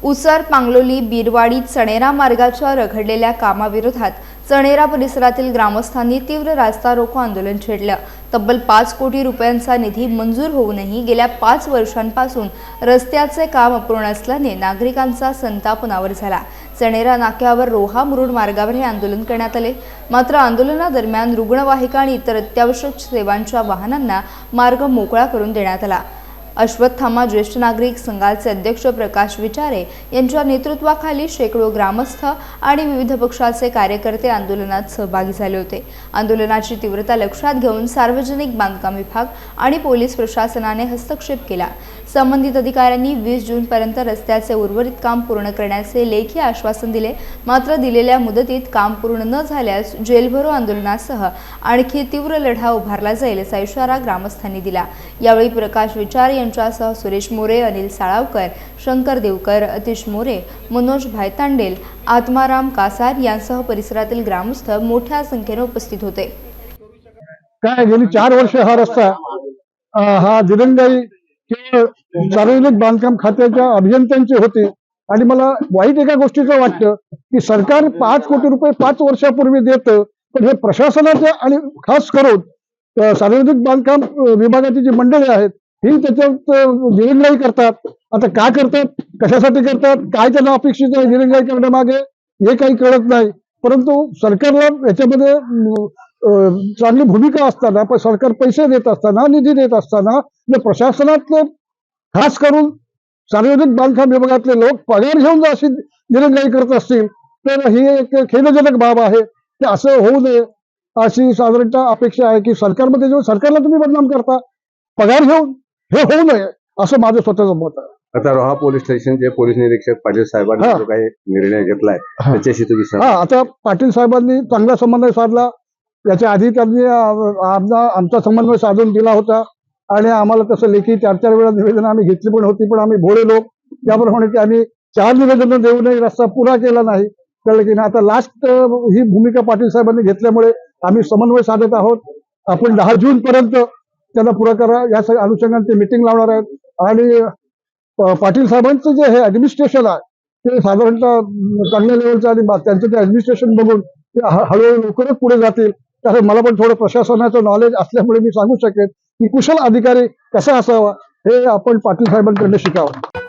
उसर पांगलोली बिरवाडी चणेरा मार्गाच्या रखडलेल्या कामाविरोधात चणेरा परिसरातील ग्रामस्थांनी तीव्र रास्ता रोको आंदोलन छेडलं। तब्बल 5 कोटी रुपयांचा निधी मंजूर होऊनही गेल्या 5 वर्षांपासून रस्त्याचे काम अपूर्ण असल्याने नागरिकांचा संताप उन्हावर झाला। चणेरा नाक्यावर रोहा मुरुड मार्गावर हे आंदोलन करण्यात आले। मात्र आंदोलनादरम्यान रुग्णवाहिका आणि इतर अत्यावश्यक सेवांच्या वाहनांना मार्ग मोकळा करून देण्यात आला। अश्वत्थामा ज्येष्ठ नागरिक संघाचे अध्यक्ष प्रकाश विचारे यांच्या नेतृत्वाखाली शेकडो ग्रामस्थ आणि विविध पक्षाचे कार्यकर्ते आंदोलनात सहभागी झाले होते। आंदोलनाची तीव्रता लक्षात घेऊन सार्वजनिक बांधकाम विभाग आणि पोलीस प्रशासनाने हस्तक्षेप केला। संबंधित अधिकाऱ्यांनी 20 जून पर्यंत रस्त्याचे उर्वरित काम पूर्ण करण्याचे लेखी आश्वासन दिले। मात्र दिलेल्या मुदतीत काम पूर्ण न झाल्यास जेलभरो आंदोलनासह आणखी तीव्र लढा उभारला जाईल असा इशारा ग्रामस्थांनी दिला। यावेळी प्रकाश विचारे यांच्यासह सुरेश मोरे, अनिल साळावकर, शंकर देवकर, अतिश मोरे, मनोज भायतांडेल, आत्माराम कासार यांसह परिसरातील ग्रामस्थ मोठ्या संख्येने उपस्थित होते। काय गेली 4 वर्ष हा रस्ता हा दिरंगाई केवळ सार्वजनिक बांधकाम खात्याच्या अभियंत्यांची होती आणि मला वाईट एका गोष्टीचं वाटतं की सरकार 5 कोटी रुपये 5 वर्षापूर्वी देतं, पण हे प्रशासनाचे आणि खास करून सार्वजनिक बांधकाम विभागाची जी मंडळी आहेत ही त्याच्यात दिरंगाई करतात। आता का करतात, कशासाठी करतात, काय त्यांना अपेक्षित आहे दिरंगाई करण्यामागे हे काही कळत नाही। परंतु सरकारला याच्यामध्ये चांगली भूमिका असताना, पण सरकार पैसे देत असताना, निधी देत असताना प्रशासनातले खास करून सार्वजनिक बांधकाम विभागातले लोक पगार घेऊन जर अशी दिरंगाई करत असतील तर ही एक खेदजनक बाब आहे। ते असं होऊ नये अशी साधारणतः अपेक्षा आहे की सरकारमध्ये जेव्हा सरकारला तुम्ही बदनाम करता पगार घेऊन, हे होऊ नये असं माझं स्वतःचं मत आहे। आता रोहा पोलीस स्टेशनचे पोलीस निरीक्षक पाटील साहेबांनी जो काही निर्णय घेतलाय त्याच्याशी तुम्ही आता पाटील साहेबांनी चांगला समन्वय साधला। याच्या आधी त्यांनी आमचा समन्वय साधून दिला होता आणि आम्हाला तसं लेखी 4-4 वेळा निवेदन आम्ही घेतली पण होती, पण आम्ही भोळे लोक त्याप्रमाणे की आम्ही 4 निवेदनं देऊनही रस्ता पुरा केला नाही। कळलं की ना, आता लास्ट ही भूमिका पाटील साहेबांनी घेतल्यामुळे आम्ही समन्वय साधत आहोत। आपण 10 जून पर्यंत त्यांना पुरा करा या सगळ्या अनुषंगाने ते मिटिंग लावणार आहेत आणि पाटील साहेबांचं जे हे ऍडमिनिस्ट्रेशन आहे ते साधारणतः चांगल्या लेवलचं आणि त्यांचं ते ऍडमिनिस्ट्रेशन बघून ते हळूहळू लवकरच पुढे जातील। कारण मला पण थोडं प्रशासनाचं नॉलेज असल्यामुळे मी सांगू शकेन की कुशल अधिकारी कसा असावा हे आपण पाटील साहेबांकडून शिकावं।